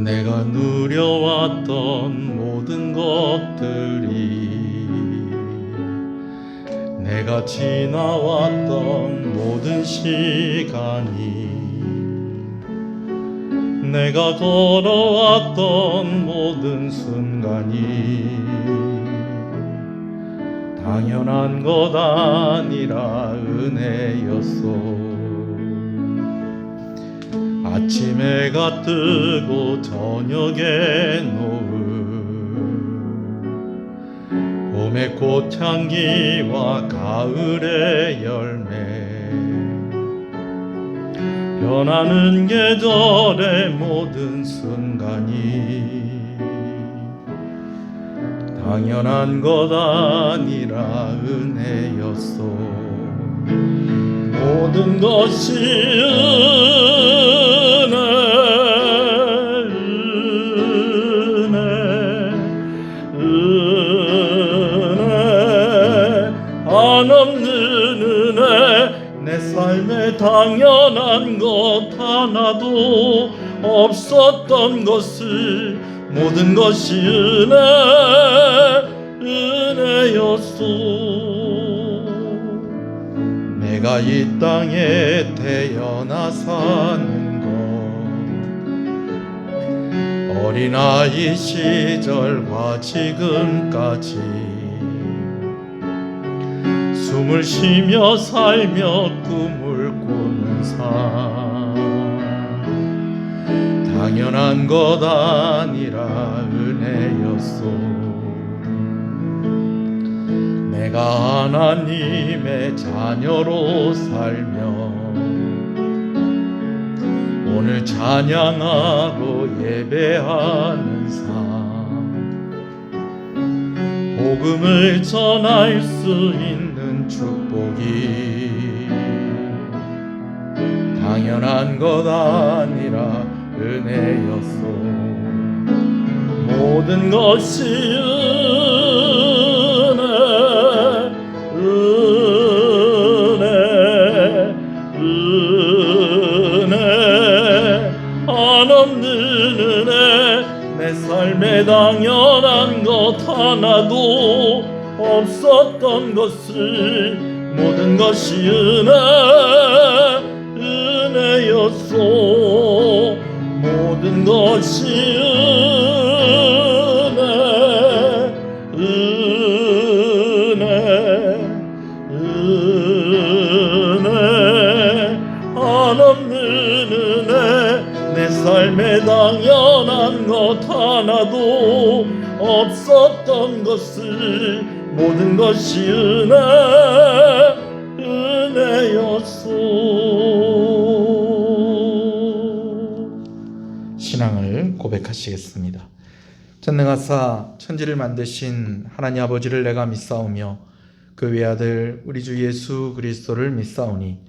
내가 누려왔던 모든 것들이, 내가 지나왔던 모든 시간이, 내가 걸어왔던 모든 순간이 당연한 것 아니라 은혜였소. 아침 해가 뜨고 저녁에 노을, 봄의 꽃향기와 가을의 열매, 변하는 계절의 모든 순간이 당연한 것 아니라 은혜였소. 모든 것이 은혜, 한없는 은혜. 내 삶에 당연한 것 하나도 없었던 것을 모든 것이 은혜였소. 내가 이 땅에 태어나 사는 것, 어린아이 시절과 지금까지 숨을 쉬며 살며 꿈을 꾸는 삶, 당연한 것 아니라 은혜였소. 내가 하나님의 자녀로 살며 오늘 찬양하고 예배하는 삶, 복음을 전할 수 있는 축복이 당연한 것 아니라 은혜였소. 모든 것이 은혜, 한없는 은혜. 내 삶에 당연한 것 하나도 없었던 것을 모든 것이 은혜였소. 모든 것이 한없는 은혜. 내 삶에 당연한 것 하나도 없었던 것을 모든 것이 은혜였소. 신앙을 고백하시겠습니다. 전능하사 천지를 만드신 하나님 아버지를 내가 믿사오며 그 외아들 우리 주 예수 그리스도를 믿사오니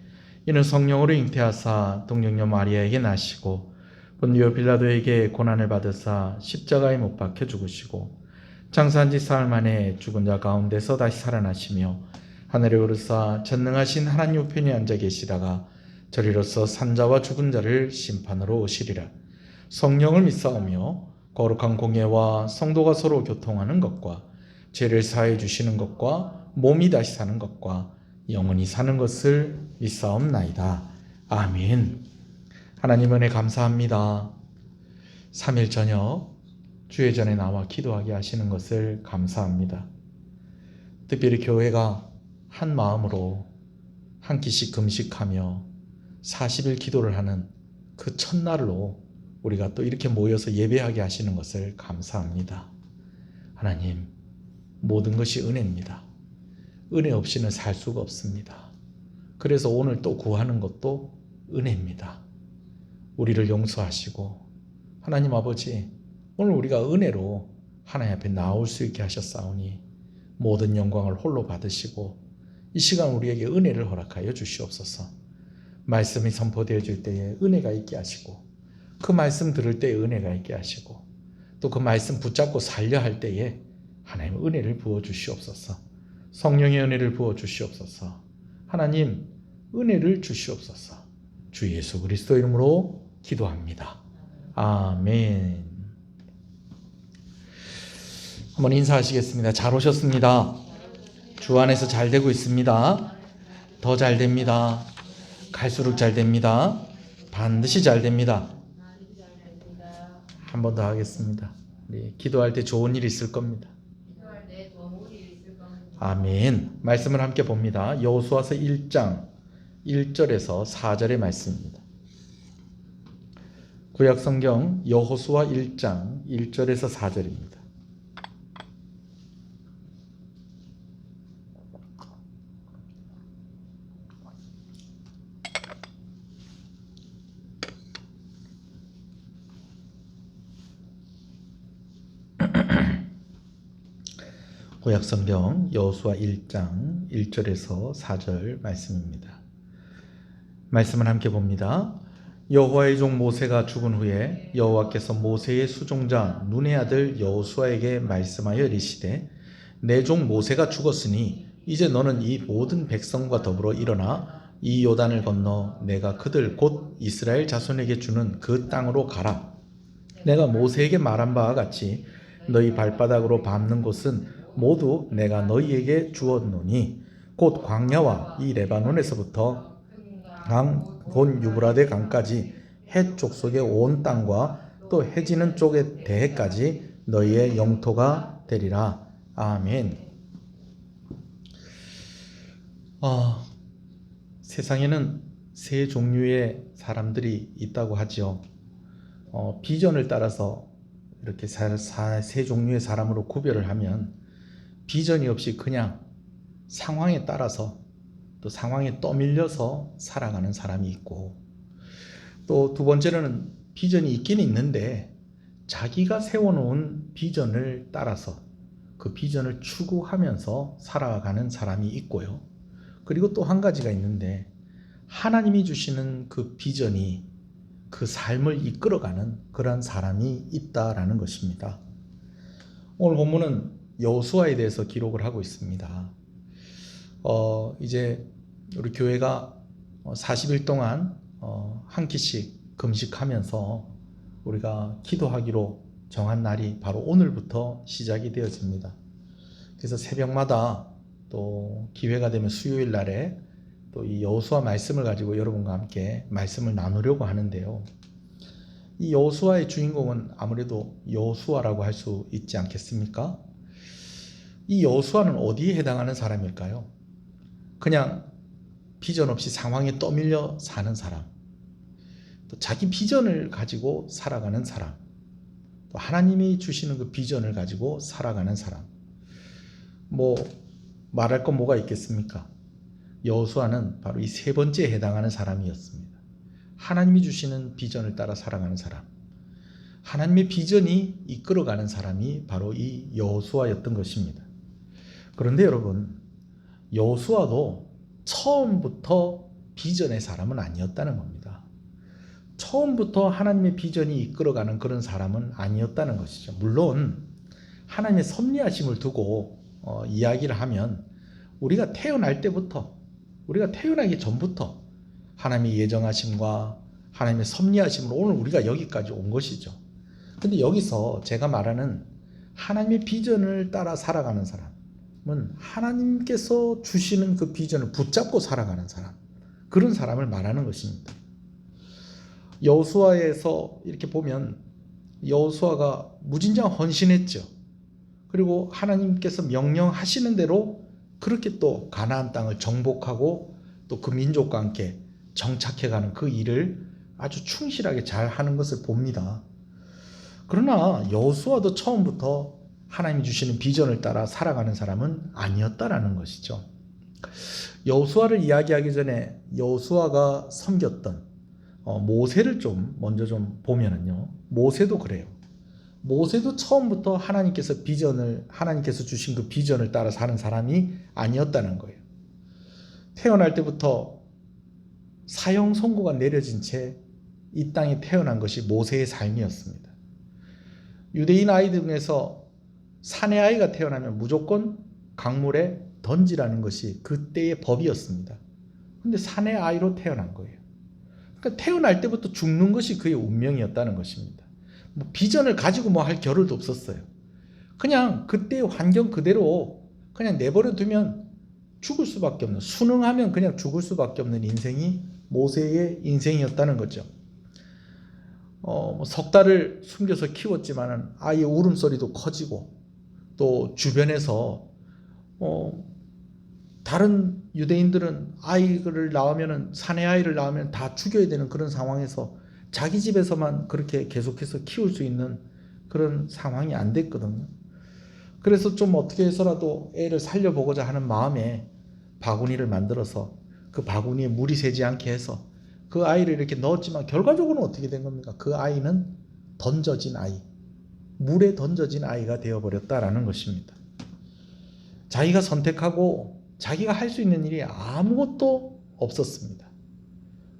이는 성령으로 잉태하사 동정녀 마리아에게 나시고 본디오 빌라도에게 고난을 받으사 십자가에 못 박혀 죽으시고 장사한 지 사흘 만에 죽은 자 가운데서 다시 살아나시며 하늘에 오르사 전능하신 하나님 우편에 앉아 계시다가 저리로서 산자와 죽은 자를 심판으로 오시리라. 성령을 믿사오며 거룩한 공예와 성도가 서로 교통하는 것과 죄를 사해 주시는 것과 몸이 다시 사는 것과 영원히 사는 것을 믿사옵나이다. 아멘. 하나님 은혜 감사합니다. 3일 저녁 주의 전에 나와 기도하게 하시는 것을 감사합니다. 특별히 교회가 한 마음으로 한 끼씩 금식하며 40일 기도를 하는 그 첫날로 우리가 또 이렇게 모여서 예배하게 하시는 것을 감사합니다. 하나님, 모든 것이 은혜입니다. 은혜 없이는 살 수가 없습니다. 그래서 오늘 또 구하는 것도 은혜입니다. 우리를 용서하시고 하나님 아버지, 오늘 우리가 은혜로 하나님 앞에 나올 수 있게 하셨사오니 모든 영광을 홀로 받으시고 이 시간 우리에게 은혜를 허락하여 주시옵소서. 말씀이 선포되어질 때에 은혜가 있게 하시고 그 말씀 들을 때에 은혜가 있게 하시고 또 그 말씀 붙잡고 살려 할 때에 하나님 은혜를 부어주시옵소서. 성령의 은혜를 부어주시옵소서. 하나님 은혜를 주시옵소서. 주 예수 그리스도 이름으로 기도합니다. 아멘. 한번 인사하시겠습니다. 잘 오셨습니다. 주 안에서 잘 되고 있습니다. 더 잘 됩니다. 갈수록 잘 됩니다. 반드시 잘 됩니다. 한 번 더 하겠습니다. 기도할 때 좋은 일이 있을 겁니다. 아멘. 말씀을 함께 봅니다. 여호수아서 1장 1절에서 4절의 말씀입니다. 구약성경 여호수아 1장 1절에서 4절입니다. 구약성경 여호수아 1장 1절에서 4절 말씀입니다. 말씀을 함께 봅니다. 여호와의 종 모세가 죽은 후에 여호와께서 모세의 수종자 눈의 아들 여호수아에게 말씀하여 이르시되 내 종 모세가 죽었으니 이제 너는 이 모든 백성과 더불어 일어나 이 요단을 건너 내가 그들 곧 이스라엘 자손에게 주는 그 땅으로 가라. 내가 모세에게 말한 바와 같이 너희 발바닥으로 밟는 곳은 모두 내가 너희에게 주었노니 곧 광야와 이 레바논에서부터 본 유브라데 강까지 해 족속의 온 땅과 또 해지는 쪽의 대해까지 너희의 영토가 되리라. 아멘. 세상에는 세 종류의 사람들이 있다고 하죠. 비전을 따라서 이렇게 세 종류의 사람으로 구별을 하면 비전이 없이 그냥 상황에 따라서 또 상황에 떠밀려서 살아가는 사람이 있고, 또 두 번째로는 비전이 있긴 있는데 자기가 세워놓은 비전을 따라서 그 비전을 추구하면서 살아가는 사람이 있고요. 그리고 또 한 가지가 있는데 하나님이 주시는 그 비전이 그 삶을 이끌어가는 그런 사람이 있다라는 것입니다. 오늘 본문은 여호수아에 대해서 기록을 하고 있습니다. 이제 우리 교회가 40일 동안 한 끼씩 금식하면서 우리가 기도하기로 정한 날이 바로 오늘부터 시작이 되어집니다. 그래서 새벽마다 또 기회가 되면 수요일 날에 또 이 여호수아 말씀을 가지고 여러분과 함께 말씀을 나누려고 하는데요. 이 여호수아의 주인공은 아무래도 여호수아라고 할 수 있지 않겠습니까? 이 여호수아는 어디에 해당하는 사람일까요? 그냥 비전 없이 상황에 떠밀려 사는 사람, 또 자기 비전을 가지고 살아가는 사람, 또 하나님이 주시는 그 비전을 가지고 살아가는 사람. 말할 건 뭐가 있겠습니까? 여호수아는 바로 이 세 번째에 해당하는 사람이었습니다. 하나님이 주시는 비전을 따라 살아가는 사람, 하나님의 비전이 이끌어가는 사람이 바로 이 여호수아였던 것입니다. 그런데 여러분, 여호수아도 처음부터 비전의 사람은 아니었다는 겁니다. 처음부터 하나님의 비전이 이끌어가는 그런 사람은 아니었다는 것이죠. 물론 하나님의 섭리하심을 두고 이야기를 하면 우리가 태어날 때부터, 우리가 태어나기 전부터 하나님의 예정하심과 하나님의 섭리하심으로 오늘 우리가 여기까지 온 것이죠. 근데 여기서 제가 말하는 하나님의 비전을 따라 살아가는 사람은 하나님께서 주시는 그 비전을 붙잡고 살아가는 사람, 그런 사람을 말하는 것입니다. 여호수아에서 이렇게 보면 여호수아가 무진장 헌신했죠. 그리고 하나님께서 명령하시는 대로 그렇게 또 가나안 땅을 정복하고 또 그 민족과 함께 정착해가는 그 일을 아주 충실하게 잘 하는 것을 봅니다. 그러나 여호수아도 처음부터 하나님이 주시는 비전을 따라 살아가는 사람은 아니었다라는 것이죠. 여호수아를 이야기하기 전에 여호수아가 섬겼던 모세를 먼저 보면은요, 모세도 그래요. 모세도 처음부터 하나님께서 주신 그 비전을 따라 사는 사람이 아니었다는 거예요. 태어날 때부터 사형 선고가 내려진 채 이 땅에 태어난 것이 모세의 삶이었습니다. 유대인 아이들 중에서 사내 아이가 태어나면 무조건 강물에 던지라는 것이 그때의 법이었습니다. 근데 사내 아이로 태어난 거예요. 그러니까 태어날 때부터 죽는 것이 그의 운명이었다는 것입니다. 뭐 비전을 가지고 뭐 할 겨를도 없었어요. 그냥 그때의 환경 그대로 그냥 내버려 두면 죽을 수밖에 없는, 순응하면 그냥 죽을 수밖에 없는 인생이 모세의 인생이었다는 거죠. 석 달을 숨겨서 키웠지만은 아이의 울음소리도 커지고, 또 주변에서 다른 유대인들은 아이를 낳으면은, 사내 아이를 낳으면 다 죽여야 되는 그런 상황에서 자기 집에서만 그렇게 계속해서 키울 수 있는 그런 상황이 안 됐거든요. 그래서 좀 어떻게 해서라도 애를 살려보고자 하는 마음에 바구니를 만들어서 그 바구니에 물이 새지 않게 해서 그 아이를 이렇게 넣었지만, 결과적으로는 어떻게 된 겁니까? 그 아이는 던져진 아이, 물에 던져진 아이가 되어버렸다라는 것입니다. 자기가 선택하고 자기가 할 수 있는 일이 아무것도 없었습니다.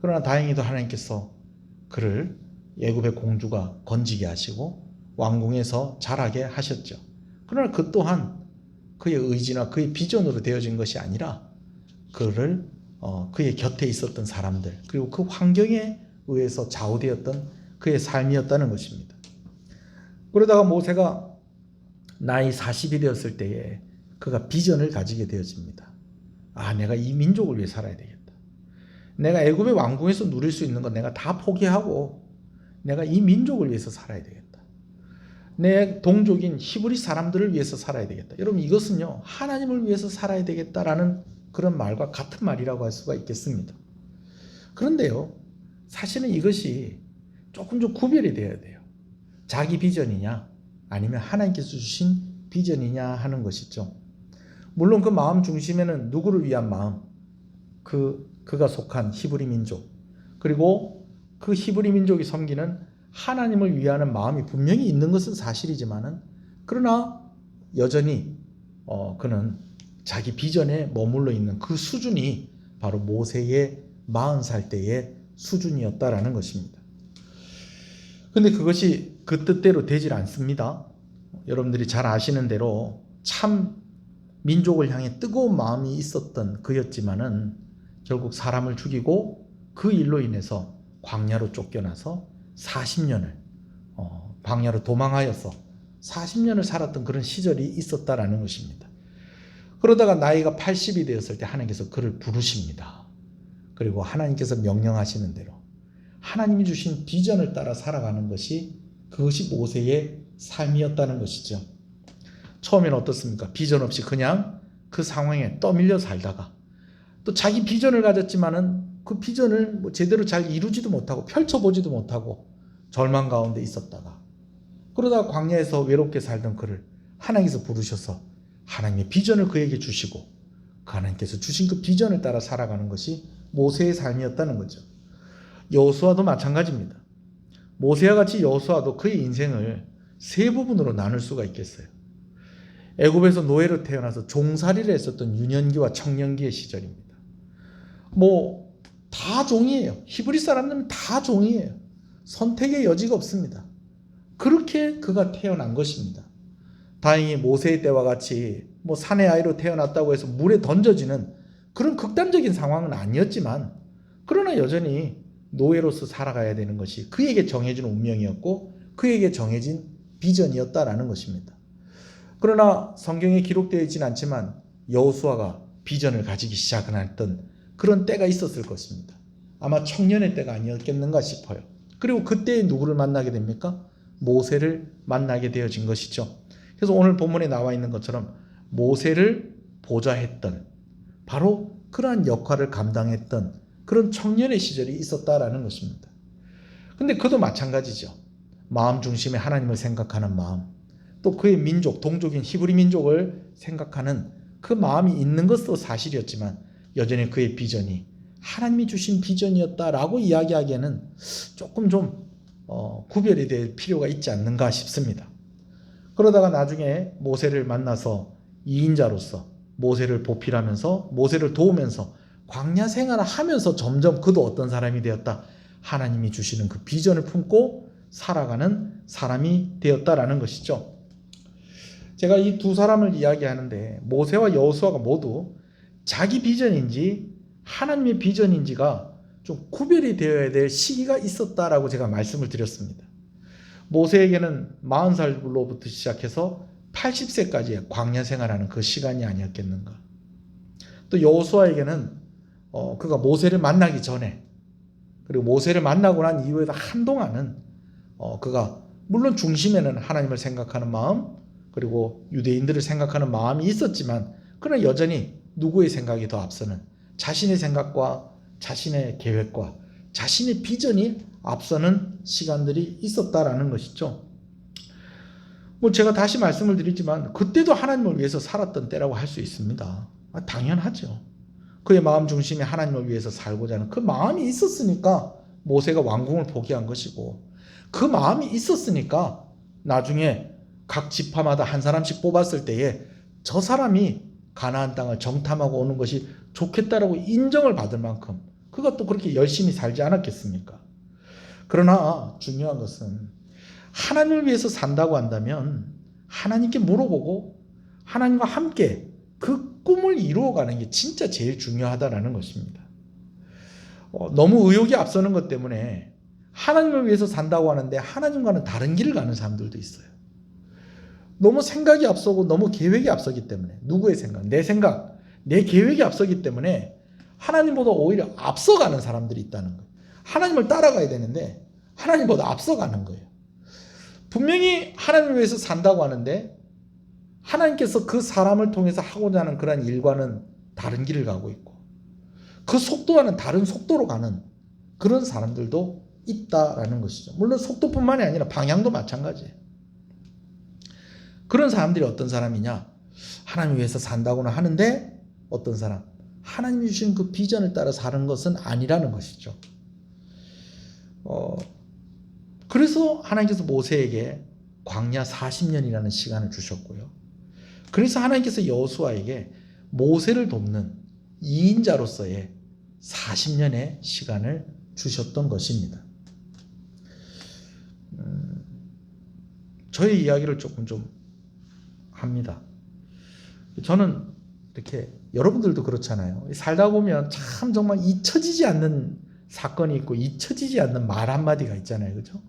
그러나 다행히도 하나님께서 그를 애굽의 공주가 건지게 하시고 왕궁에서 자라게 하셨죠. 그러나 그 또한 그의 의지나 그의 비전으로 되어진 것이 아니라 그의 곁에 있었던 사람들, 그리고 그 환경에 의해서 좌우되었던 그의 삶이었다는 것입니다. 그러다가 모세가 나이 40이 되었을 때에 그가 비전을 가지게 되어집니다. 내가 이 민족을 위해 살아야 되겠다. 내가 애굽의 왕궁에서 누릴 수 있는 건 내가 다 포기하고 내가 이 민족을 위해서 살아야 되겠다. 내 동족인 히브리 사람들을 위해서 살아야 되겠다. 여러분, 이것은요, 하나님을 위해서 살아야 되겠다라는 그런 말과 같은 말이라고 할 수가 있겠습니다. 그런데요, 사실은 이것이 조금 좀 구별이 되어야 돼요. 자기 비전이냐 아니면 하나님께서 주신 비전이냐 하는 것이죠. 물론 그 마음 중심에는 누구를 위한 마음, 그가 속한 히브리 민족, 그리고 그 히브리 민족이 섬기는 하나님을 위하는 마음이 분명히 있는 것은 사실이지만은, 그러나 여전히 그는 자기 비전에 머물러 있는 그 수준이 바로 모세의 40살 때의 수준이었다라는 것입니다. 근데 그것이 그 뜻대로 되질 않습니다. 여러분들이 잘 아시는 대로 참 민족을 향해 뜨거운 마음이 있었던 그였지만은 결국 사람을 죽이고 그 일로 인해서 광야로 쫓겨나서 40년을 광야로 도망하여서 40년을 살았던 그런 시절이 있었다라는 것입니다. 그러다가 나이가 80이 되었을 때 하나님께서 그를 부르십니다. 그리고 하나님께서 명령하시는 대로 하나님이 주신 비전을 따라 살아가는 것이, 그것이 모세의 삶이었다는 것이죠. 처음에는 어떻습니까? 비전 없이 그냥 그 상황에 떠밀려 살다가, 또 자기 비전을 가졌지만은 그 비전을 제대로 잘 이루지도 못하고 펼쳐보지도 못하고 절망 가운데 있었다가, 그러다가 광야에서 외롭게 살던 그를 하나님께서 부르셔서 하나님의 비전을 그에게 주시고 하나님께서 주신 그 비전을 따라 살아가는 것이 모세의 삶이었다는 거죠. 여호수아도 마찬가지입니다. 모세와 같이 여호수아도 그의 인생을 세 부분으로 나눌 수가 있겠어요. 애굽에서 노예로 태어나서 종살이를 했었던 유년기와 청년기의 시절입니다. 다 종이에요. 히브리 사람들은 다 종이에요. 선택의 여지가 없습니다. 그렇게 그가 태어난 것입니다. 다행히 모세의 때와 같이 사내 아이로 태어났다고 해서 물에 던져지는 그런 극단적인 상황은 아니었지만, 그러나 여전히 노예로서 살아가야 되는 것이 그에게 정해진 운명이었고 그에게 정해진 비전이었다라는 것입니다. 그러나 성경에 기록되어 있지는 않지만 여호수아가 비전을 가지기 시작했던 그런 때가 있었을 것입니다. 아마 청년의 때가 아니었겠는가 싶어요. 그리고 그때 누구를 만나게 됩니까? 모세를 만나게 되어진 것이죠. 그래서 오늘 본문에 나와 있는 것처럼 모세를 보좌했던, 바로 그러한 역할을 감당했던 그런 청년의 시절이 있었다라는 것입니다. 근데 그도 마찬가지죠. 마음 중심에 하나님을 생각하는 마음, 또 그의 민족, 동족인 히브리 민족을 생각하는 그 마음이 있는 것도 사실이었지만 여전히 그의 비전이 하나님이 주신 비전이었다라고 이야기하기에는 조금 좀 구별이 될 필요가 있지 않는가 싶습니다. 그러다가 나중에 모세를 만나서 2인자로서 모세를 보필하면서 모세를 도우면서 광야 생활을 하면서 점점 그도 어떤 사람이 되었다? 하나님이 주시는 그 비전을 품고 살아가는 사람이 되었다라는 것이죠. 제가 이 두 사람을 이야기하는데 모세와 여호수아가 모두 자기 비전인지 하나님의 비전인지가 좀 구별이 되어야 될 시기가 있었다라고 제가 말씀을 드렸습니다. 모세에게는 40살로부터 시작해서 80세까지의 광야 생활하는 그 시간이 아니었겠는가. 또 여호수아에게는 그가 모세를 만나기 전에, 그리고 모세를 만나고 난 이후에도 한동안은 그가 물론 중심에는 하나님을 생각하는 마음, 그리고 유대인들을 생각하는 마음이 있었지만, 그러나 여전히 누구의 생각이 더 앞서는, 자신의 생각과 자신의 계획과 자신의 비전이 앞서는 시간들이 있었다라는 것이죠. 제가 다시 말씀을 드리지만 그때도 하나님을 위해서 살았던 때라고 할 수 있습니다. 당연하죠. 그의 마음 중심에 하나님을 위해서 살고자 하는 그 마음이 있었으니까 모세가 왕궁을 포기한 것이고, 그 마음이 있었으니까 나중에 각 지파마다 한 사람씩 뽑았을 때에 저 사람이 가나안 땅을 정탐하고 오는 것이 좋겠다라고 인정을 받을 만큼 그가 또 그렇게 열심히 살지 않았겠습니까? 그러나 중요한 것은 하나님을 위해서 산다고 한다면 하나님께 물어보고 하나님과 함께 그 꿈을 이루어가는 게 진짜 제일 중요하다라는 것입니다. 너무 의욕이 앞서는 것 때문에 하나님을 위해서 산다고 하는데 하나님과는 다른 길을 가는 사람들도 있어요. 너무 생각이 앞서고 너무 계획이 앞서기 때문에, 누구의 생각, 내 계획이 앞서기 때문에 하나님보다 오히려 앞서가는 사람들이 있다는 거예요. 하나님을 따라가야 되는데 하나님보다 앞서가는 거예요. 분명히 하나님을 위해서 산다고 하는데 하나님께서 그 사람을 통해서 하고자 하는 그런 일과는 다른 길을 가고 있고, 그 속도와는 다른 속도로 가는 그런 사람들도 있다라는 것이죠. 물론 속도뿐만이 아니라 방향도 마찬가지예요. 그런 사람들이 어떤 사람이냐? 하나님을 위해서 산다고는 하는데 어떤 사람? 하나님이 주신 그 비전을 따라 사는 것은 아니라는 것이죠. 그래서 하나님께서 모세에게 광야 40년이라는 시간을 주셨고요. 그래서 하나님께서 여호수아에게 모세를 돕는 2인자로서의 40년의 시간을 주셨던 것입니다. 저의 이야기를 조금 좀 합니다. 저는 이렇게, 여러분들도 그렇잖아요. 살다 보면 참 정말 잊혀지지 않는 사건이 있고 잊혀지지 않는 말 한마디가 있잖아요. 그죠?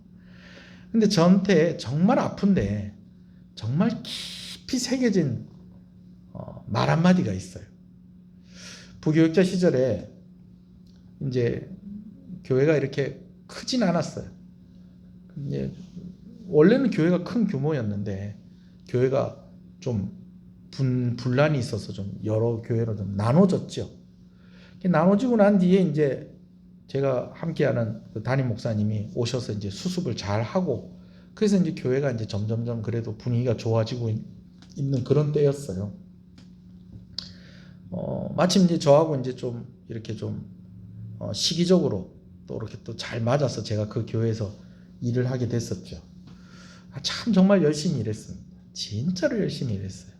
근데 저한테 정말 아픈데 정말 깊이 새겨진 말 한마디가 있어요. 부교육자 시절에 이제 교회가 이렇게 크진 않았어요. 이제 원래는 교회가 큰 규모였는데 교회가 좀 분란이 있어서 좀 여러 교회로 좀 나눠졌죠. 나눠지고 난 뒤에 이제 제가 함께하는 그 담임 목사님이 오셔서 이제 수습을 잘 하고, 그래서 이제 교회가 이제 점점점 그래도 분위기가 좋아지고 있는 그런 때였어요. 마침 이제 저하고 이제 좀 이렇게 좀 시기적으로 또 이렇게 또 잘 맞아서 제가 그 교회에서 일을 하게 됐었죠. 참 정말 열심히 일했습니다. 진짜로 열심히 일했어요.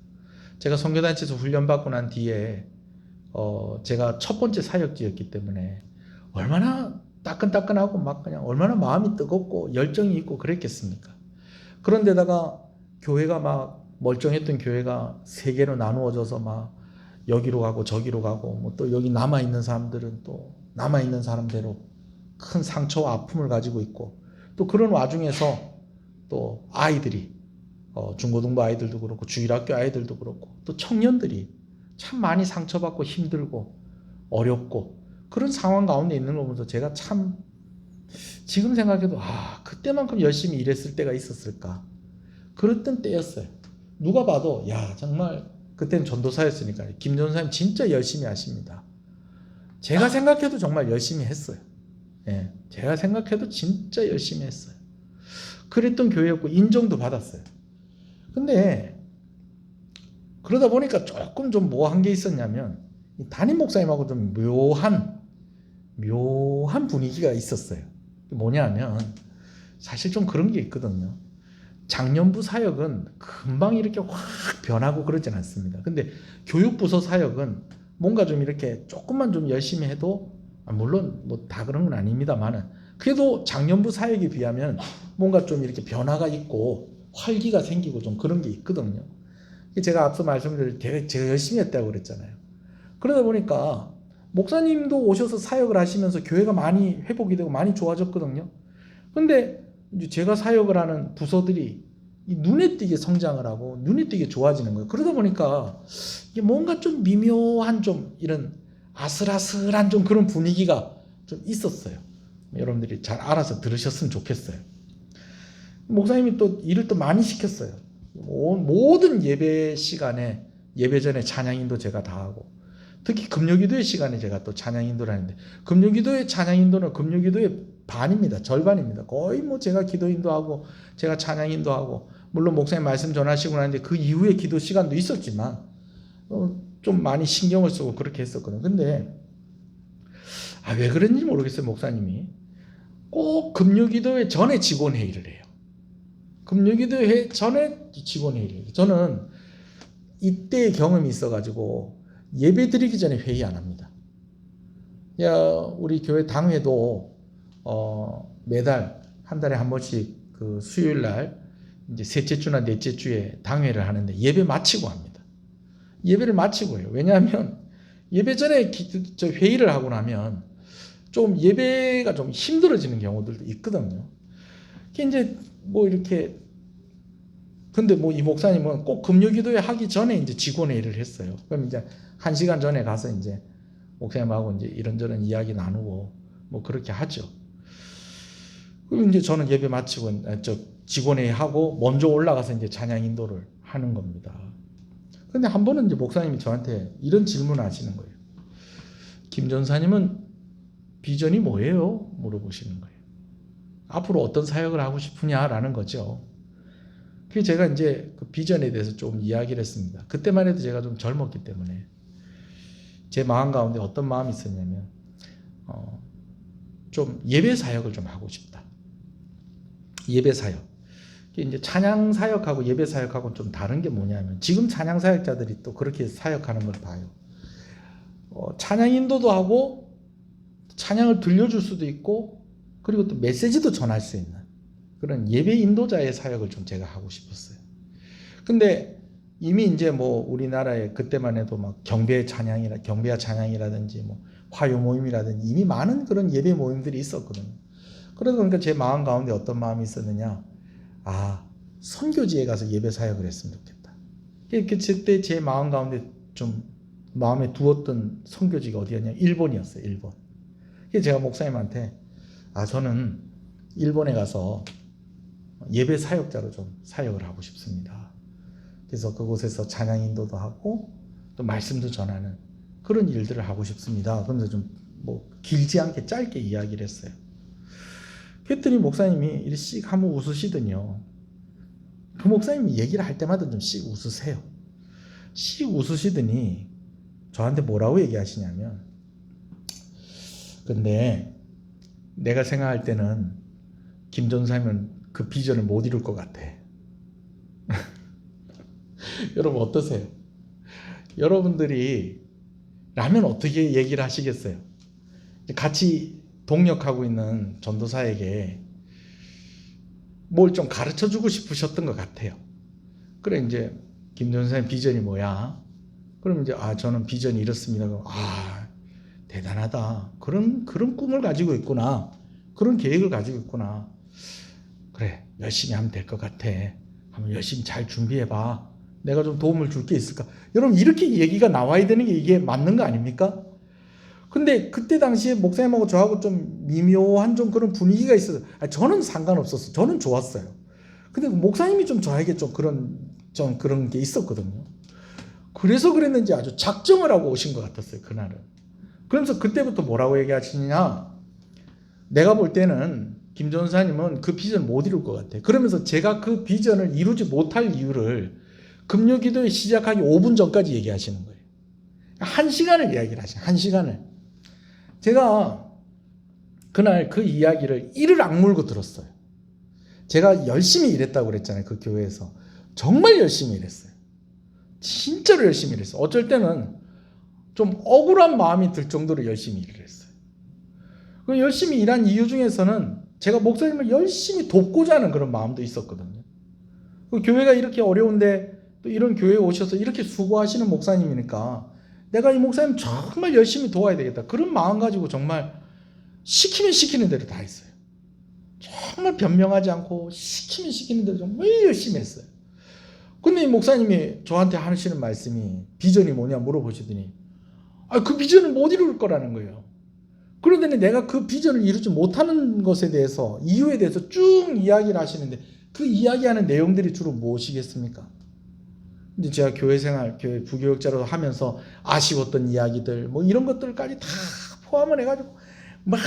제가 선교단체에서 훈련받고 난 뒤에 제가 첫 번째 사역지였기 때문에 얼마나 따끈따끈하고 막 그냥 얼마나 마음이 뜨겁고 열정이 있고 그랬겠습니까? 그런데다가 교회가 막 멀쩡했던 교회가 세 개로 나누어져서 막 여기로 가고 저기로 가고, 뭐 또 여기 남아있는 사람들은 또 남아있는 사람대로 큰 상처와 아픔을 가지고 있고, 또 그런 와중에서 또 아이들이 중고등부 아이들도 그렇고 주일학교 아이들도 그렇고 또 청년들이 참 많이 상처받고 힘들고 어렵고 그런 상황 가운데 있는 거 보면서 제가 참 지금 생각해도 그때만큼 열심히 일했을 때가 있었을까, 그랬던 때였어요. 누가 봐도 정말 그때는 전도사였으니까 김 전사님 진짜 열심히 하십니다. 제가 생각해도 정말 열심히 했어요. 제가 생각해도 진짜 열심히 했어요. 그랬던 교회였고 인정도 받았어요. 근데 그러다 보니까 조금 좀 뭐한 게 있었냐면, 담임 목사님하고 좀 묘한 분위기가 있었어요. 뭐냐면 사실 좀 그런 게 있거든요. 장년부 사역은 금방 이렇게 확 변하고 그러진 않습니다. 근데 교육부서 사역은 뭔가 좀 이렇게 조금만 좀 열심히 해도, 물론 뭐 다 그런 건 아닙니다만은 그래도 장년부 사역에 비하면 뭔가 좀 이렇게 변화가 있고 활기가 생기고 좀 그런 게 있거든요. 제가 앞서 말씀드릴 때 제가 열심히 했다고 그랬잖아요. 그러다 보니까 목사님도 오셔서 사역을 하시면서 교회가 많이 회복이 되고 많이 좋아졌거든요. 근데 이제 제가 사역을 하는 부서들이 눈에 띄게 성장을 하고 눈에 띄게 좋아지는 거예요. 그러다 보니까 이게 뭔가 좀 미묘한 좀 이런 아슬아슬한 좀 그런 분위기가 좀 있었어요. 여러분들이 잘 알아서 들으셨으면 좋겠어요. 목사님이 또 일을 또 많이 시켰어요. 모든 예배 시간에 예배 전에 찬양인도 제가 다 하고, 특히 금요기도의 시간에 제가 또 찬양인도를 하는데, 금요기도의 찬양인도는 금요기도의 반입니다. 절반입니다. 거의 뭐 제가 기도인도하고 제가 찬양인도하고, 물론 목사님 말씀 전하시고 나는데 그 이후에 기도 시간도 있었지만 좀 많이 신경을 쓰고 그렇게 했었거든요. 근데 왜 그런지 모르겠어요. 목사님이 꼭 금요기도회 전에 직원회의를 해요. 금요기도회 전에 직원회의를 해요. 저는 이때의 경험이 있어가지고 예배 드리기 전에 회의 안 합니다. 우리 교회 당회도 매달 한 달에 한 번씩 그 수요일 날 이제 셋째 주나 넷째 주에 당회를 하는데 예배 마치고 합니다. 예배를 마치고 해요. 왜냐하면 예배 전에 회의를 하고 나면 좀 예배가 좀 힘들어지는 경우들도 있거든요. 이제 뭐 이렇게, 근데 뭐 이 목사님은 꼭 금요기도회 하기 전에 이제 직원회의를 했어요. 그럼 이제 1시간 전에 가서 이제 목사님하고 이제 이런저런 이야기 나누고 뭐 그렇게 하죠. 그리고 이제 저는 예배 마치고 직원회의 하고 먼저 올라가서 이제 찬양 인도를 하는 겁니다. 근데 한 번은 이제 목사님이 저한테 이런 질문을 하시는 거예요. 김 전사님은 비전이 뭐예요? 물어보시는 거예요. 앞으로 어떤 사역을 하고 싶으냐라는 거죠. 그래서 제가 이제 그 비전에 대해서 좀 이야기를 했습니다. 그때만 해도 제가 좀 젊었기 때문에 제 마음 가운데 어떤 마음이 있었냐면 좀 예배 사역을 좀 하고 싶다. 예배 사역. 이제 찬양 사역하고 예배 사역하고는 좀 다른 게 뭐냐면, 지금 찬양 사역자들이 또 그렇게 사역하는 걸 봐요. 찬양 인도도 하고 찬양을 들려줄 수도 있고, 그리고 또 메시지도 전할 수 있는 그런 예배 인도자의 사역을 좀 제가 하고 싶었어요. 근데 이미 이제 뭐 우리나라에 그때만 해도 막 경배와 찬양이라든지 뭐 화요 모임이라든지 이미 많은 그런 예배 모임들이 있었거든요. 그러다 보니까 제 마음 가운데 어떤 마음이 있었느냐, 선교지에 가서 예배 사역을 했으면 좋겠다. 그때 제 마음 가운데 좀 마음에 두었던 선교지가 어디였냐, 일본이었어요. 일본. 그래서 제가 목사님한테 저는 일본에 가서 예배 사역자로 좀 사역을 하고 싶습니다. 그래서 그곳에서 찬양 인도도 하고 또 말씀도 전하는 그런 일들을 하고 싶습니다. 그러면서 좀 뭐 길지 않게 짧게 이야기를 했어요. 그랬더니 목사님이 이렇게 씩 한번 웃으시더니요. 그 목사님이 얘기를 할 때마다 좀 씩 웃으세요. 씩 웃으시더니 저한테 뭐라고 얘기하시냐면, 근데 내가 생각할 때는 김 전사님은 그 비전을 못 이룰 것 같아. 여러분 어떠세요? 여러분들이 라면 어떻게 얘기를 하시겠어요? 같이 동역하고 있는 전도사에게 뭘 좀 가르쳐 주고 싶으셨던 것 같아요. 그래, 이제 김 전사님 비전이 뭐야? 그럼 이제 저는 비전이 이렇습니다. 대단하다. 그런 꿈을 가지고 있구나. 그런 계획을 가지고 있구나. 그래, 열심히 하면 될 것 같아. 한번 열심히 잘 준비해봐. 내가 좀 도움을 줄 게 있을까? 여러분, 이렇게 얘기가 나와야 되는 게 이게 맞는 거 아닙니까? 근데 그때 당시에 목사님하고 저하고 좀 미묘한 좀 그런 분위기가 있어서 저는 상관없었어요. 저는 좋았어요. 근데 목사님이 좀 저에게 좀 그런 게 있었거든요. 그래서 그랬는지 아주 작정을 하고 오신 것 같았어요, 그날은. 그러면서 그때부터 뭐라고 얘기하시냐, 내가 볼 때는 김 전사님은 그 비전 못 이룰 것 같아. 그러면서 제가 그 비전을 이루지 못할 이유를 금요기도회 시작하기 5분 전까지 얘기하시는 거예요. 1시간을 이야기를 하시죠. 1시간을. 제가 그날 그 이야기를 이를 악물고 들었어요. 제가 열심히 일했다고 그랬잖아요. 그 교회에서. 정말 열심히 일했어요. 진짜로 열심히 일했어요. 어쩔 때는 좀 억울한 마음이 들 정도로 열심히 일을 했어요. 그 열심히 일한 이유 중에서는 제가 목사님을 열심히 돕고자 하는 그런 마음도 있었거든요. 그 교회가 이렇게 어려운데 또 이런 교회에 오셔서 이렇게 수고하시는 목사님이니까 내가 이 목사님 정말 열심히 도와야 되겠다. 그런 마음 가지고 정말 시키면 시키는 대로 다 했어요. 정말 변명하지 않고 시키면 시키는 대로 정말 열심히 했어요. 근데 이 목사님이 저한테 하시는 말씀이 비전이 뭐냐 물어보시더니 그 비전을 못 이룰 거라는 거예요. 그러더니 내가 그 비전을 이루지 못하는 것에 대해서 이유에 대해서 쭉 이야기를 하시는데 그 이야기하는 내용들이 주로 무엇이겠습니까? 이제 제가 교회 생활, 교회 부교육자로 하면서 아쉬웠던 이야기들 뭐 이런 것들까지 다 포함을 해가지고 막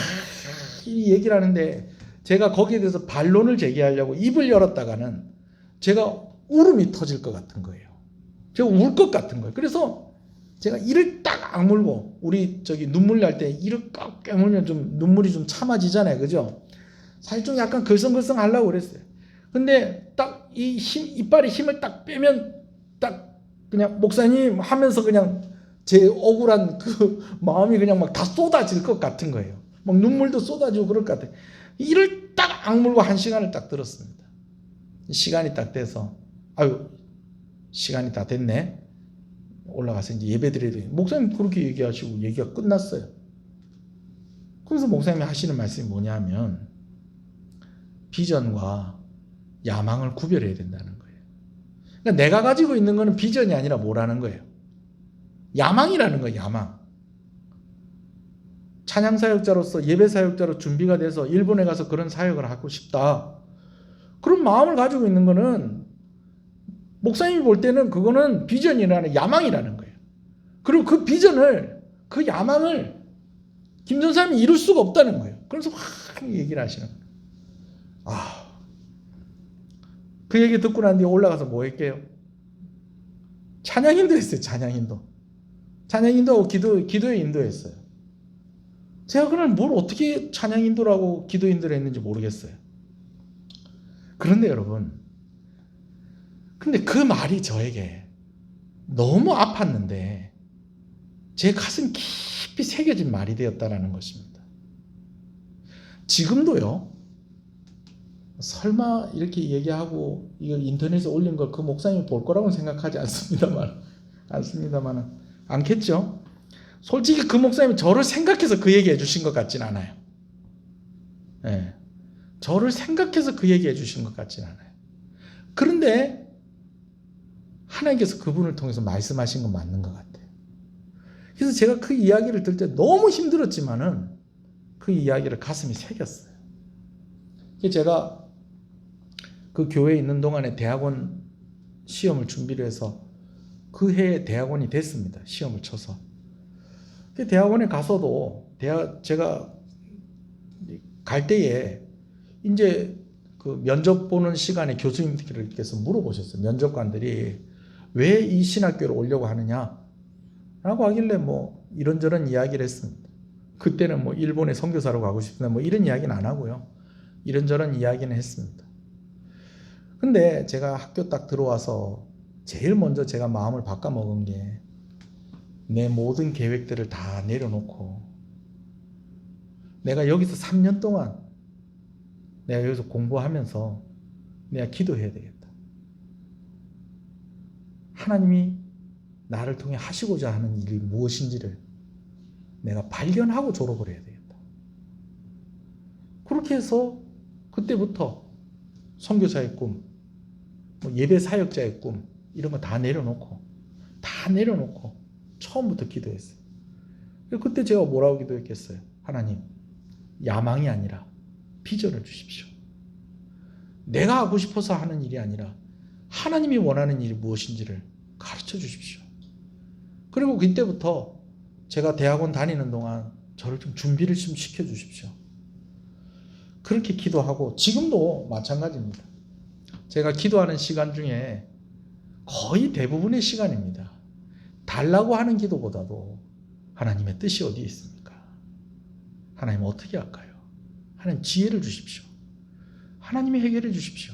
이 얘기를 하는데 제가 거기에 대해서 반론을 제기하려고 입을 열었다가는 제가 울음이 터질 것 같은 거예요. 제가 울 것 같은 거예요. 그래서 제가 이를 딱 악물고 우리 눈물 날 때 이를 꽉 깨물면 좀 눈물이 좀 참아지잖아요. 그죠? 사실 좀 약간 걸성걸성 하려고 그랬어요. 근데 딱 이 이빨에 힘을 딱 빼면 딱 그냥 목사님 하면서 그냥 제 억울한 그 마음이 그냥 막 다 쏟아질 것 같은 거예요. 막 눈물도 쏟아지고 그럴 것 같아요. 이를 딱 악물고 1시간을 딱 들었습니다. 시간이 딱 돼서 시간이 다 됐네. 올라가서 이제 예배 드려야 돼. 목사님 그렇게 얘기하시고 얘기가 끝났어요. 그래서 목사님이 하시는 말씀이 뭐냐면 비전과 야망을 구별해야 된다는 거예요. 그러니까 내가 가지고 있는 거는 비전이 아니라 뭐라는 거예요? 야망이라는 거예요. 야망. 찬양사역자로서 예배사역자로 준비가 돼서 일본에 가서 그런 사역을 하고 싶다. 그런 마음을 가지고 있는 거는 목사님이 볼 때는 그거는 비전이라는 야망이라는 거예요. 그리고 그 비전을 그 야망을 김 전사님이 이룰 수가 없다는 거예요. 그래서 확 얘기를 하시는 거예요. 그 얘기 듣고 난 뒤에 올라가서 뭐 할게요? 찬양인도 했어요. 찬양인도하고 기도에 인도했어요. 제가 그날 뭘 어떻게 찬양인도라고 기도인도를 했는지 모르겠어요. 그런데 여러분, 근데 그 말이 저에게 너무 아팠는데 제 가슴 깊이 새겨진 말이 되었다는 것입니다. 지금도요, 설마 이렇게 얘기하고 이걸 인터넷에 올린 걸 그 목사님이 볼 거라고는 생각하지 않습니다만 않겠죠? 솔직히 그 목사님이 저를 생각해서 그 얘기 해주신 것 같진 않아요. 네. 저를 생각해서 그 얘기 해주신 것 같진 않아요. 그런데 하나님께서 그분을 통해서 말씀하신 건 맞는 것 같아요. 그래서 제가 그 이야기를 들을 때 너무 힘들었지만은 그 이야기를 가슴이 새겼어요. 제가 그 교회에 있는 동안에 대학원 시험을 준비를 해서 그 해에 대학원이 됐습니다. 시험을 쳐서. 대학원에 가서도 제가 갈 때에 이제 그 면접 보는 시간에 교수님들께서 물어보셨어요. 면접관들이 왜 이 신학교를 오려고 하느냐 라고 하길래 뭐 이런저런 이야기를 했습니다. 그때는 뭐 일본에 선교사로 가고 싶다 뭐 이런 이야기는 안 하고요. 이런저런 이야기는 했습니다. 근데 제가 학교 딱 들어와서 제일 먼저 제가 마음을 바꿔먹은 게 내 모든 계획들을 다 내려놓고 내가 여기서 3년 동안 내가 여기서 공부하면서 내가 기도해야 되겠다. 하나님이 나를 통해 하시고자 하는 일이 무엇인지를 내가 발견하고 졸업을 해야 되겠다. 그렇게 해서 그때부터 선교사의 꿈, 예배 사역자의 꿈 이런 거 다 내려놓고 처음부터 기도했어요. 그때 제가 뭐라고 기도했겠어요? 하나님, 야망이 아니라 비전을 주십시오. 내가 하고 싶어서 하는 일이 아니라 하나님이 원하는 일이 무엇인지를 가르쳐 주십시오. 그리고 그때부터 제가 대학원 다니는 동안 저를 좀 준비를 좀 시켜 주십시오. 그렇게 기도하고 지금도 마찬가지입니다. 제가 기도하는 시간 중에 거의 대부분의 시간입니다. 달라고 하는 기도보다도 하나님의 뜻이 어디에 있습니까? 하나님 어떻게 할까요? 하나님 지혜를 주십시오. 하나님이 해결해 주십시오.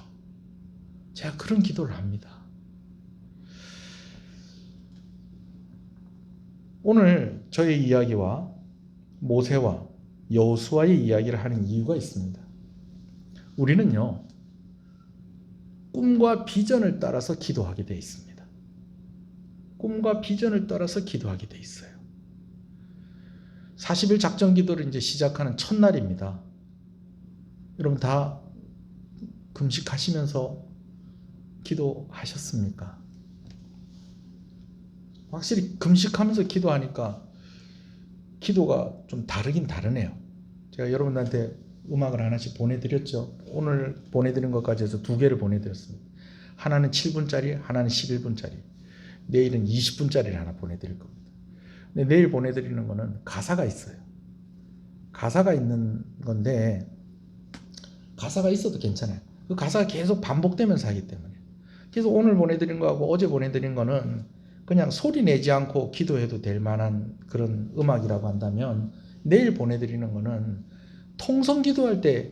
제가 그런 기도를 합니다. 오늘 저의 이야기와 모세와 여호수아의 이야기를 하는 이유가 있습니다. 우리는요, 꿈과 비전을 따라서 기도하게 되어 있습니다. 꿈과 비전을 따라서 기도하게 돼 있어요. 40일 작전 기도를 이제 시작하는 첫날입니다. 여러분 다 금식하시면서 기도하셨습니까? 확실히 금식하면서 기도하니까 기도가 좀 다르긴 다르네요. 제가 여러분들한테 음악을 하나씩 보내드렸죠. 오늘 보내드린 것까지 해서 2개를 보내드렸습니다. 하나는 7분짜리, 하나는 11분짜리. 내일은 20분짜리를 하나 보내드릴 겁니다. 근데 내일 보내드리는 거는 가사가 있어요. 가사가 있는 건데 가사가 있어도 괜찮아요. 그 가사가 계속 반복되면서 하기 때문에. 그래서 오늘 보내드린 거하고 어제 보내드린 거는 그냥 소리 내지 않고 기도해도 될 만한 그런 음악이라고 한다면, 내일 보내드리는 거는 통성 기도할 때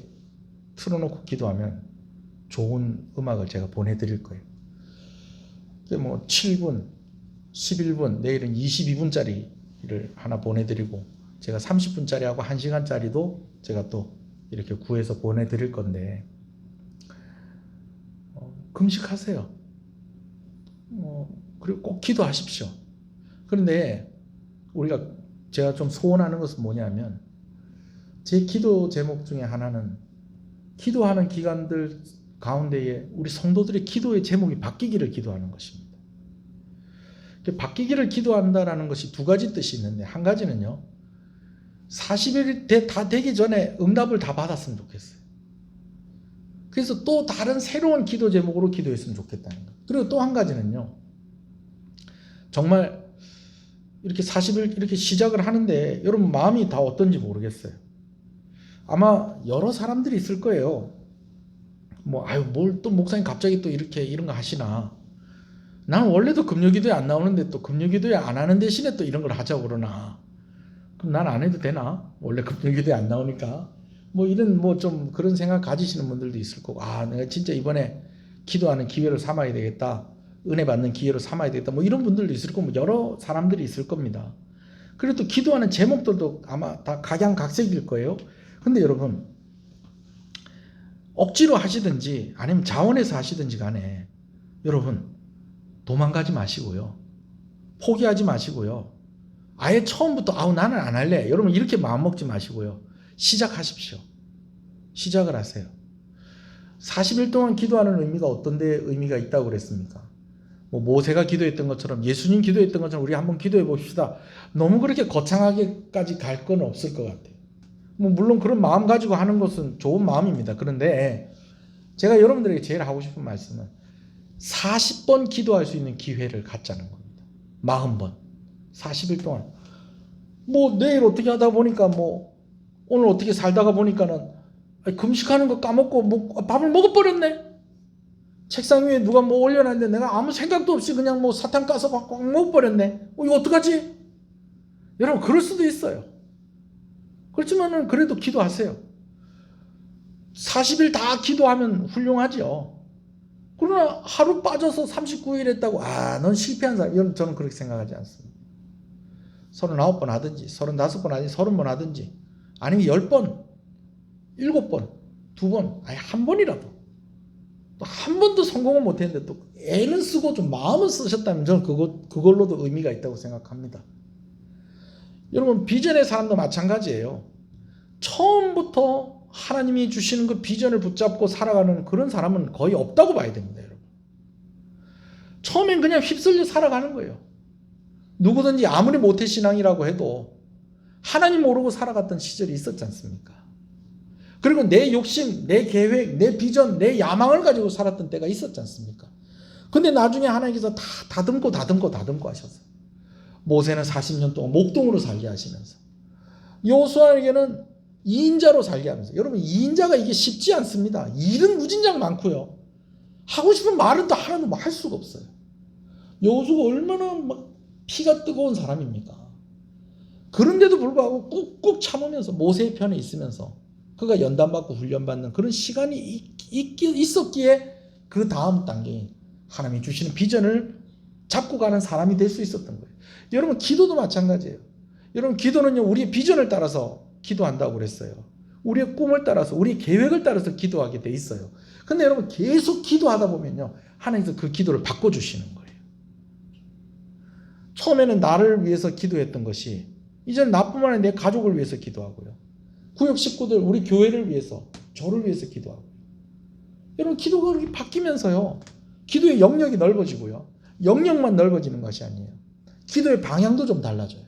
틀어놓고 기도하면 좋은 음악을 제가 보내드릴 거예요. 뭐 7분, 11분, 내일은 22분짜리를 하나 보내드리고, 제가 30분짜리하고 1시간짜리도 제가 또 이렇게 구해서 보내드릴 건데, 금식하세요. 그리고 꼭 기도하십시오. 그런데 제가 좀 소원하는 것은 뭐냐면, 제 기도 제목 중에 하나는 기도하는 기간들 가운데에 우리 성도들의 기도의 제목이 바뀌기를 기도하는 것입니다. 바뀌기를 기도한다는 것이 2가지 뜻이 있는데, 한 가지는요, 40일 다 되기 전에 응답을 다 받았으면 좋겠어요. 그래서 또 다른 새로운 기도 제목으로 기도했으면 좋겠다는 거예요. 그리고 또 한 가지는요, 정말 이렇게 40일 이렇게 시작을 하는데 여러분 마음이 다 어떤지 모르겠어요. 아마 여러 사람들이 있을 거예요. 뭘 또 목사님 갑자기 또 이런 거 하시나. 나는 원래도 금요기도에 안 나오는데 또 금요기도에 안 하는 대신에 또 이런 걸 하자고 그러나. 그럼 난 안 해도 되나? 원래 금요기도에 안 나오니까. 좀 그런 생각 가지시는 분들도 있을 거고, 내가 진짜 이번에 기도하는 기회를 삼아야 되겠다. 은혜 받는 기회로 삼아야 되겠다. 이런 분들도 있을 거고, 여러 사람들이 있을 겁니다. 그리고 또 기도하는 제목들도 아마 다 각양각색일 거예요. 근데 여러분, 억지로 하시든지 아니면 자원해서 하시든지 간에 여러분 도망가지 마시고요. 포기하지 마시고요. 아예 처음부터 나는 안 할래. 여러분 이렇게 마음먹지 마시고요. 시작하십시오. 시작을 하세요. 40일 동안 기도하는 의미가 어떤 데 의미가 있다고 그랬습니까? 모세가 기도했던 것처럼, 예수님 기도했던 것처럼 우리 한번 기도해 봅시다. 너무 그렇게 거창하게까지 갈 건 없을 것 같아요. 물론 그런 마음 가지고 하는 것은 좋은 마음입니다. 그런데 제가 여러분들에게 제일 하고 싶은 말씀은 40번 기도할 수 있는 기회를 갖자는 겁니다. 40번. 40일 동안. 내일 어떻게 하다 보니까 오늘 어떻게 살다가 보니까는 금식하는 거 까먹고 밥을 먹어버렸네. 책상 위에 누가 올려놨는데 내가 아무 생각도 없이 그냥 사탕 까서 꽉 먹어버렸네. 이거 어떡하지? 여러분 그럴 수도 있어요. 그렇지만은 그래도 기도하세요. 40일 다 기도하면 훌륭하죠. 그러나 하루 빠져서 39일 했다고 넌 실패한 사람, 여러분 저는 그렇게 생각하지 않습니다. 39번 하든지 35번 하든지 30번 하든지 아니면 10번 7번 2번 한 번이라도, 또 한 번도 성공을 못했는데 또 애는 쓰고 좀 마음을 쓰셨다면 저는 그걸로도 의미가 있다고 생각합니다. 여러분 비전의 사람도 마찬가지예요. 처음부터 하나님이 주시는 그 비전을 붙잡고 살아가는 그런 사람은 거의 없다고 봐야 됩니다. 여러분 처음엔 그냥 휩쓸려 살아가는 거예요. 누구든지 아무리 모태신앙이라고 해도 하나님 모르고 살아갔던 시절이 있었지 않습니까? 그리고 내 욕심, 내 계획, 내 비전, 내 야망을 가지고 살았던 때가 있었지 않습니까? 근데 나중에 하나님께서 다 다듬고 하셨어요. 모세는 40년 동안 목동으로 살게 하시면서, 여호수아에게는 2인자로 살게 하면서. 여러분 2인자가 이게 쉽지 않습니다. 일은 무진장 많고요. 하고 싶은 말은 또 하나도 할 수가 없어요. 여호수아가 얼마나 피가 뜨거운 사람입니까? 그런데도 불구하고 꾹꾹 참으면서 모세의 편에 있으면서 그가 연단받고 훈련받는 그런 시간이 있었기에 그 다음 단계인 하나님이 주시는 비전을 잡고 가는 사람이 될 수 있었던 거예요. 여러분 기도도 마찬가지예요. 여러분 기도는요, 우리의 비전을 따라서 기도한다고 그랬어요. 우리의 꿈을 따라서, 우리의 계획을 따라서 기도하게 돼 있어요. 근데 여러분 계속 기도하다 보면요, 하나님께서 그 기도를 바꿔주시는 거예요. 처음에는 나를 위해서 기도했던 것이 이제는 나뿐만 아니라 내 가족을 위해서 기도하고요. 구역 식구들, 우리 교회를 위해서, 저를 위해서 기도하고. 여러분, 기도가 그렇게 바뀌면서요, 기도의 영역이 넓어지고요. 영역만 넓어지는 것이 아니에요. 기도의 방향도 좀 달라져요.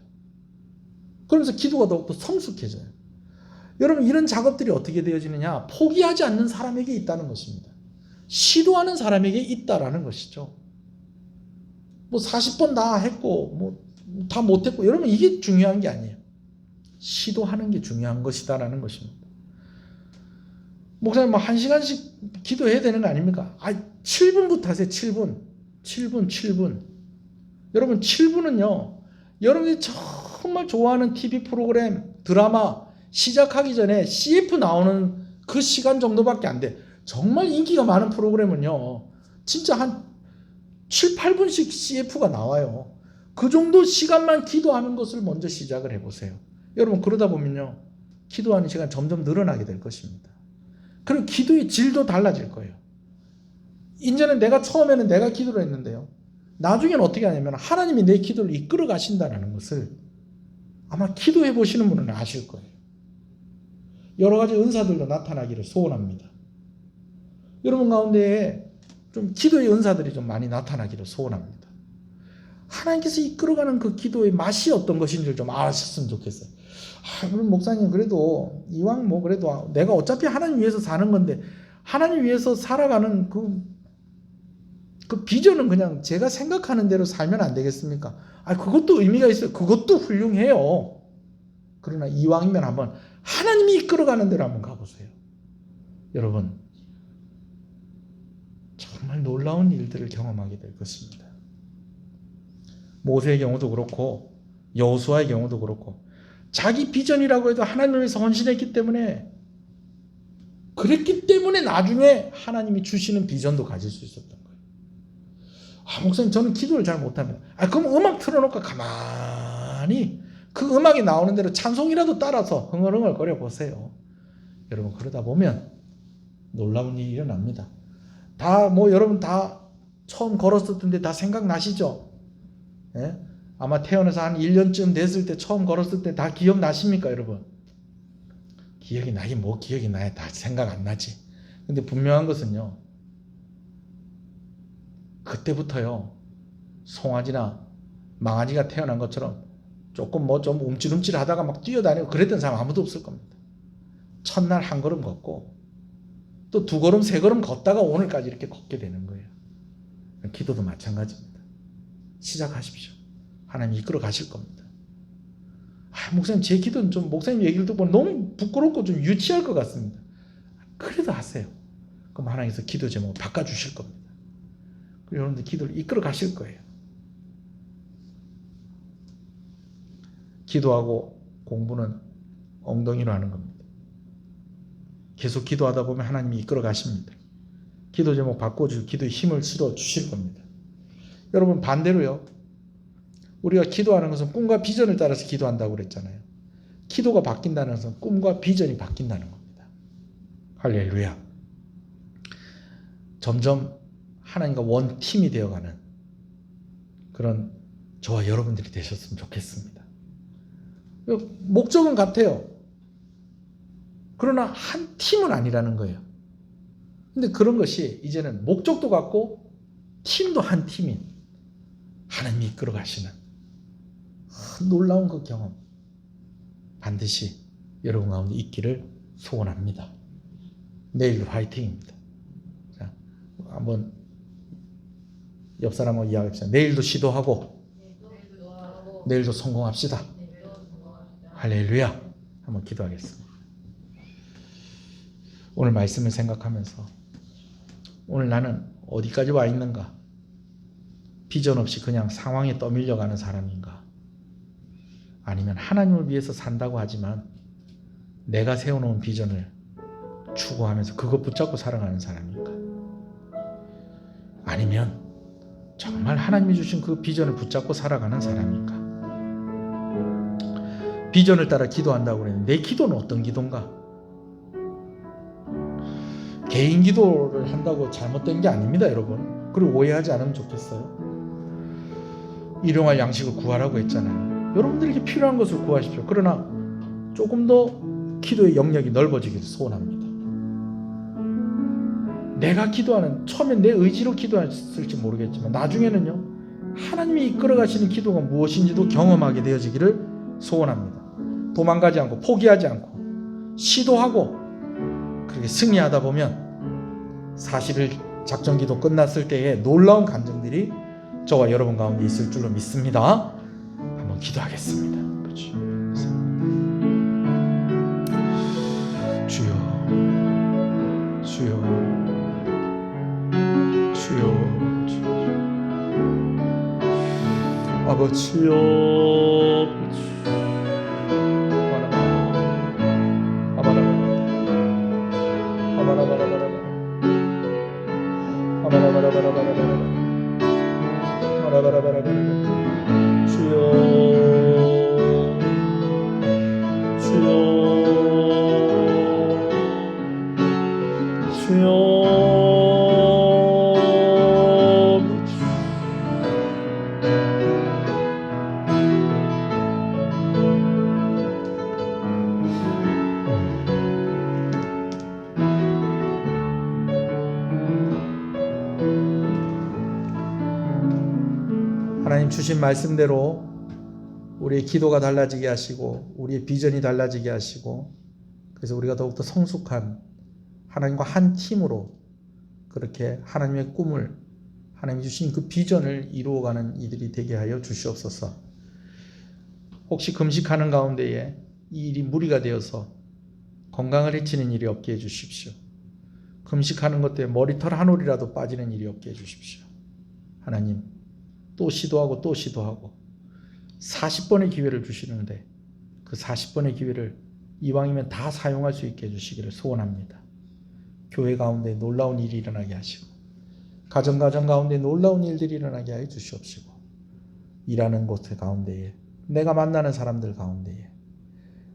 그러면서 기도가 더욱더 성숙해져요. 여러분, 이런 작업들이 어떻게 되어지느냐? 포기하지 않는 사람에게 있다는 것입니다. 시도하는 사람에게 있다라는 것이죠. 뭐 40번 다 했고 뭐 다 못했고, 여러분, 이게 중요한 게 아니에요. 시도하는 게 중요한 것이다라는 것입니다. 목사님 뭐 1시간씩 기도해야 되는 거 아닙니까? 7분부터 하세요. 7분. 여러분, 7분은요, 여러분이 정말 좋아하는 TV 프로그램, 드라마 시작하기 전에 CF 나오는 그 시간 정도밖에 안 돼. 정말 인기가 많은 프로그램은요, 진짜 한 7, 8분씩 CF가 나와요. 그 정도 시간만 기도하는 것을 먼저 시작을 해보세요. 여러분, 그러다 보면요, 기도하는 시간 점점 늘어나게 될 것입니다. 그럼 기도의 질도 달라질 거예요. 이제는 처음에는 내가 기도를 했는데요, 나중에는 어떻게 하냐면 하나님이 내 기도를 이끌어 가신다는 것을 아마 기도해 보시는 분은 아실 거예요. 여러 가지 은사들도 나타나기를 소원합니다. 여러분 가운데 좀 기도의 은사들이 좀 많이 나타나기를 소원합니다. 하나님께서 이끌어가는 그 기도의 맛이 어떤 것인지를 좀 아셨으면 좋겠어요. 그럼 목사님, 그래도 이왕 뭐 그래도 내가 어차피 하나님 위해서 사는 건데 하나님 위해서 살아가는 그 비전은 그냥 제가 생각하는 대로 살면 안 되겠습니까? 그것도 의미가 있어요. 그것도 훌륭해요. 그러나 이왕이면 한번 하나님이 이끌어가는 대로 한번 가보세요. 여러분, 정말 놀라운 일들을 경험하게 될 것입니다. 모세의 경우도 그렇고 여호수아의 경우도 그렇고, 자기 비전이라고 해도 하나님을 위해서 헌신했기 때문에, 그랬기 때문에 나중에 하나님이 주시는 비전도 가질 수 있었던 거예요. 목사님, 저는 기도를 잘 못합니다. 그럼 음악 틀어놓고 가만히 그 음악이 나오는 대로 찬송이라도 따라서 흥얼흥얼 거려 보세요. 여러분, 그러다 보면 놀라운 일이 일어납니다. 여러분 다 처음 걸었을 텐데 다 생각나시죠? 예? 아마 태어나서 한 1년쯤 됐을 때 처음 걸었을 때 다 기억나십니까, 여러분? 기억이 나긴 뭐 기억이 나야 다 생각 안 나지. 근데 분명한 것은요, 그때부터요, 송아지나 망아지가 태어난 것처럼 조금 좀 움찔움찔 하다가 막 뛰어다니고 그랬던 사람 아무도 없을 겁니다. 첫날 한 걸음 걷고 또 2걸음, 3걸음 걷다가 오늘까지 이렇게 걷게 되는 거예요. 기도도 마찬가지입니다. 시작하십시오. 하나님 이끌어 가실 겁니다. 목사님, 제 기도는 좀 목사님 얘기를 듣고 너무 부끄럽고 좀 유치할 것 같습니다. 그래도 하세요. 그럼 하나님께서 기도 제목을 바꿔주실 겁니다. 그리고 여러분들 기도를 이끌어 가실 거예요. 기도하고 공부는 엉덩이로 하는 겁니다. 계속 기도하다 보면 하나님이 이끌어 가십니다. 기도 제목 바꿔주시고 기도의 힘을 실어 주실 겁니다. 여러분, 반대로요, 우리가 기도하는 것은 꿈과 비전을 따라서 기도한다고 그랬잖아요. 기도가 바뀐다는 것은 꿈과 비전이 바뀐다는 겁니다. 할렐루야. 점점 하나님과 원팀이 되어가는 그런 저와 여러분들이 되셨으면 좋겠습니다. 목적은 같아요. 그러나 한 팀은 아니라는 거예요. 근데 그런 것이 이제는 목적도 같고 팀도 한 팀인 하나님이 이끌어 가시는 놀라운 그 경험 반드시 여러분 가운데 있기를 소원합니다. 내일도 화이팅입니다. 자, 한번 옆 사람하고 이야기합시다. 내일도 시도하고 내일도 성공합시다. 할렐루야. 한번 기도하겠습니다. 오늘 말씀을 생각하면서 오늘 나는 어디까지 와 있는가? 비전 없이 그냥 상황에 떠밀려가는 사람인가? 아니면 하나님을 위해서 산다고 하지만 내가 세워놓은 비전을 추구하면서 그것 붙잡고 살아가는 사람인가? 아니면 정말 하나님이 주신 그 비전을 붙잡고 살아가는 사람인가? 비전을 따라 기도한다고 그랬는데 내 기도는 어떤 기도인가? 개인 기도를 한다고 잘못된 게 아닙니다, 여러분. 그리고 오해하지 않으면 좋겠어요. 일용할 양식을 구하라고 했잖아요. 여러분들에게 필요한 것을 구하십시오. 그러나 조금 더 기도의 영역이 넓어지기를 소원합니다. 내가 기도하는, 처음엔 내 의지로 기도했을지 모르겠지만 나중에는요, 하나님이 이끌어 가시는 기도가 무엇인지도 경험하게 되어지기를 소원합니다. 도망가지 않고 포기하지 않고 시도하고 그렇게 승리하다 보면 사실을 작전기도 끝났을 때에 놀라운 간증들이 저와 여러분 가운데 있을 줄로 믿습니다. 한번 기도하겠습니다. 그렇죠. 주여, 주여, 주여, 아버지여, 주여, 주여, 주여. 하나님 주신 말씀대로 우리의 기도가 달라지게 하시고 우리의 비전이 달라지게 하시고, 그래서 우리가 더욱더 성숙한 하나님과 한 팀으로 그렇게 하나님의 꿈을, 하나님이 주신 그 비전을 이루어가는 이들이 되게 하여 주시옵소서. 혹시 금식하는 가운데에 이 일이 무리가 되어서 건강을 해치는 일이 없게 해주십시오. 금식하는 것 때문에 머리털 한 올이라도 빠지는 일이 없게 해주십시오. 하나님, 또 시도하고 또 시도하고 40번의 기회를 주시는데 그 40번의 기회를 이왕이면 다 사용할 수 있게 해주시기를 소원합니다. 교회 가운데 놀라운 일이 일어나게 하시고 가정 가운데 놀라운 일들이 일어나게 하여 주시옵시고, 일하는 곳 가운데에, 내가 만나는 사람들 가운데에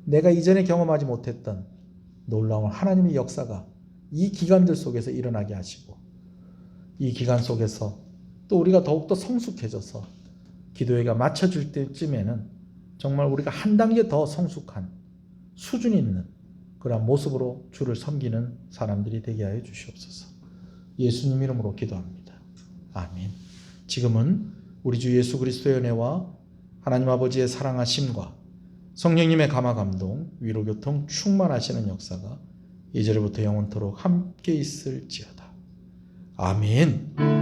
내가 이전에 경험하지 못했던 놀라운 하나님의 역사가 이 기간들 속에서 일어나게 하시고, 이 기간 속에서 또 우리가 더욱더 성숙해져서 기도회가 맞춰질 때쯤에는 정말 우리가 한 단계 더 성숙한 수준 있는 그런 모습으로 주를 섬기는 사람들이 되게 하여 주시옵소서. 예수님 이름으로 기도합니다. 아멘. 지금은 우리 주 예수 그리스도의 은혜와 하나님 아버지의 사랑하심과 성령님의 감화 감동, 위로 교통 충만하시는 역사가 이제부터 영원토록 함께 있을지어다. 아멘.